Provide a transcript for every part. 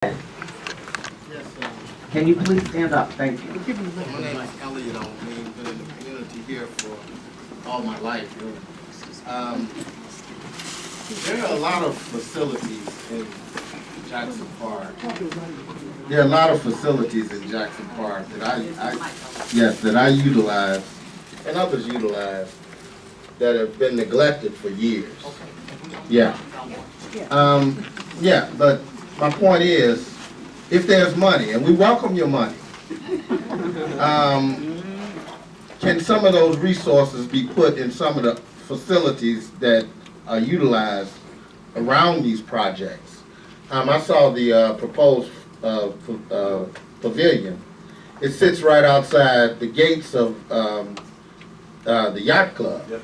Can you please stand up? Thank you. My name is Elliot. I've been in the community here for all my life. There are a lot of facilities in Jackson Park. There are a lot of facilities in Jackson Park that I utilize and others utilize that have been neglected for years. Yeah. But my point is, if there's money, and we welcome your money, can some of those resources be put in some of the facilities that are utilized around these projects? I saw the proposed pavilion. It sits right outside the gates of the yacht club. Yep.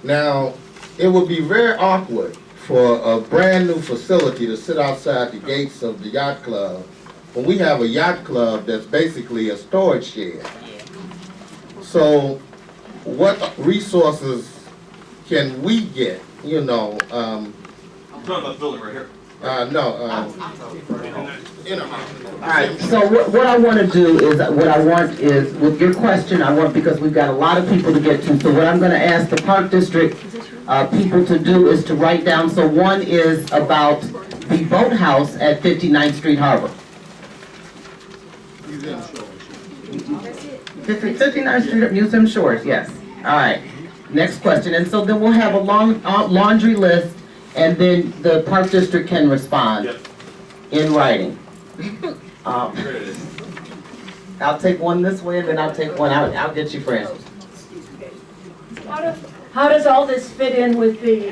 Now, it would be very awkward for a brand new facility to sit outside the gates of the yacht club when we have a yacht club that's basically a storage shed. So what resources can we get, I'm talking about the building right here. All right, so what I want to do is, with your question, because we've got a lot of people to get to, so what I'm going to ask the Park District people to do is to write down. So one is about the boathouse at 59th Street Harbor. 59th Street Museum Shores, yes. All right, next question. And so then we'll have a long laundry list, and then the Park District can respond in writing. I'll take one this way, and then I'll take one out. I'll get you, Francis. How does all this fit in with the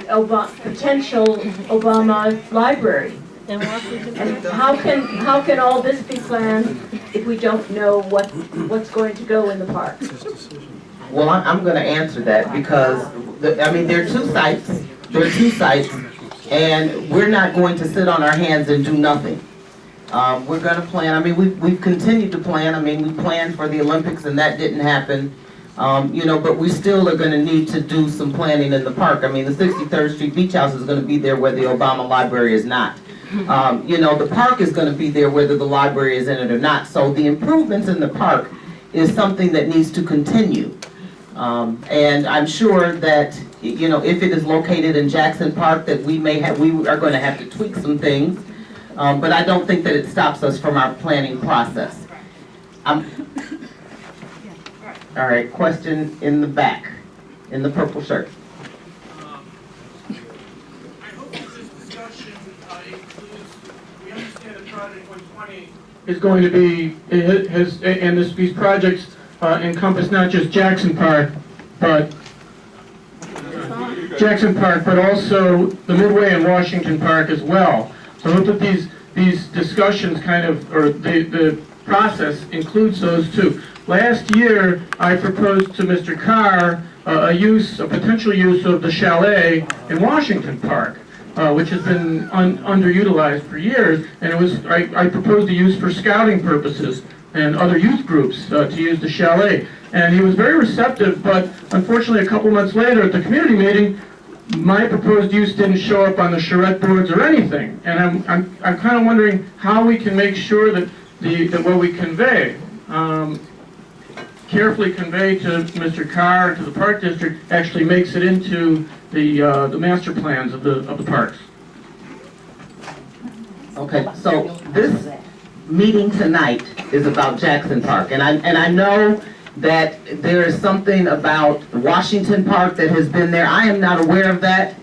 potential Obama library? And how can all this be planned if we don't know what's going to go in the park? Well, I'm going to answer that because there are two sites. There are two sites, and we're not going to sit on our hands and do nothing. We're going to plan. We've continued to plan. We planned for the Olympics, and that didn't happen. But we still are going to need to do some planning in the park. The 63rd Street Beach House is going to be there where the Obama Library is not. The park is going to be there whether the library is in it or not. So the improvements in the park is something that needs to continue. And I'm sure that, if it is located in Jackson Park, that we are going to have to tweak some things. But I don't think that it stops us from our planning process. All right, question in the back, in the purple shirt. I hope that this discussion includes, we understand the project 120 is going to be, these projects encompass not just Jackson Park, but also the Midway and Washington Park as well. So I hope that these discussions or the process includes those two. Last year, I proposed to Mr. Carr a potential use of the chalet in Washington Park, which has been underutilized for years, and I proposed a use for scouting purposes and other youth groups to use the chalet. And he was very receptive, but unfortunately a couple months later at the community meeting, my proposed use didn't show up on the charrette boards or anything. And I'm kind of wondering how we can make sure that what we convey, carefully convey to Mr. Carr, to the Park District, actually makes it into the master plans of the parks. Okay, so this meeting tonight is about Jackson Park, and I know that there is something about Washington Park that has been there. I am not aware of that,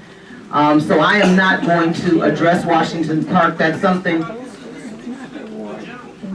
so I am not going to address Washington Park. That's something.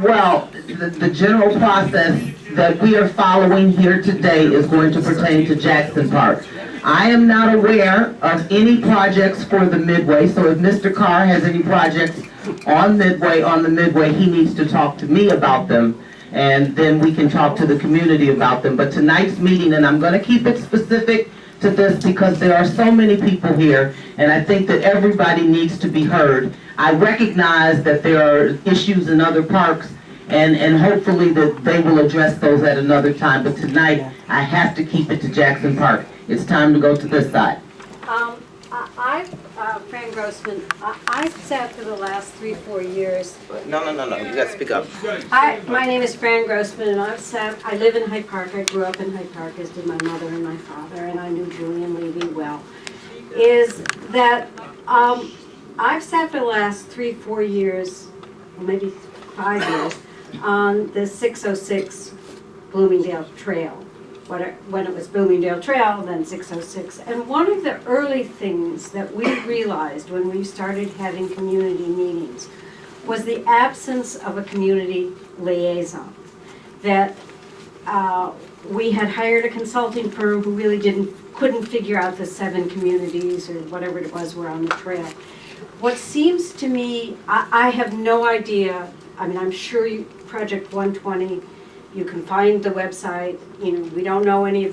Well, the general process that we are following here today is going to pertain to Jackson Park. I am not aware of any projects for the Midway, so if Mr. Carr has any projects on the Midway, he needs to talk to me about them, and then we can talk to the community about them. But tonight's meeting, and I'm going to keep it specific to this because there are so many people here, and I think that everybody needs to be heard. I recognize that there are issues in other parks, and hopefully that they will address those at another time. But tonight, I have to keep it to Jackson Park. It's time to go to this side. I Fran Grossman, I've sat for the last 3-4 years. No, you gotta speak up. My name is Fran Grossman, and I live in Hyde Park. I grew up in Hyde Park, as did my mother and my father, and I knew Julian Levy well. Is that I've sat for the last 3-4 years, or maybe 5 years, on the 606 Bloomingdale Trail. When it was Bloomingdale Trail, then 606. And one of the early things that we realized when we started having community meetings was the absence of a community liaison. That we had hired a consulting firm who really couldn't figure out the 7 communities or whatever it was were on the trail. What seems to me, I have no idea, I mean, I'm sure Project 120, you can find the website, we don't know any of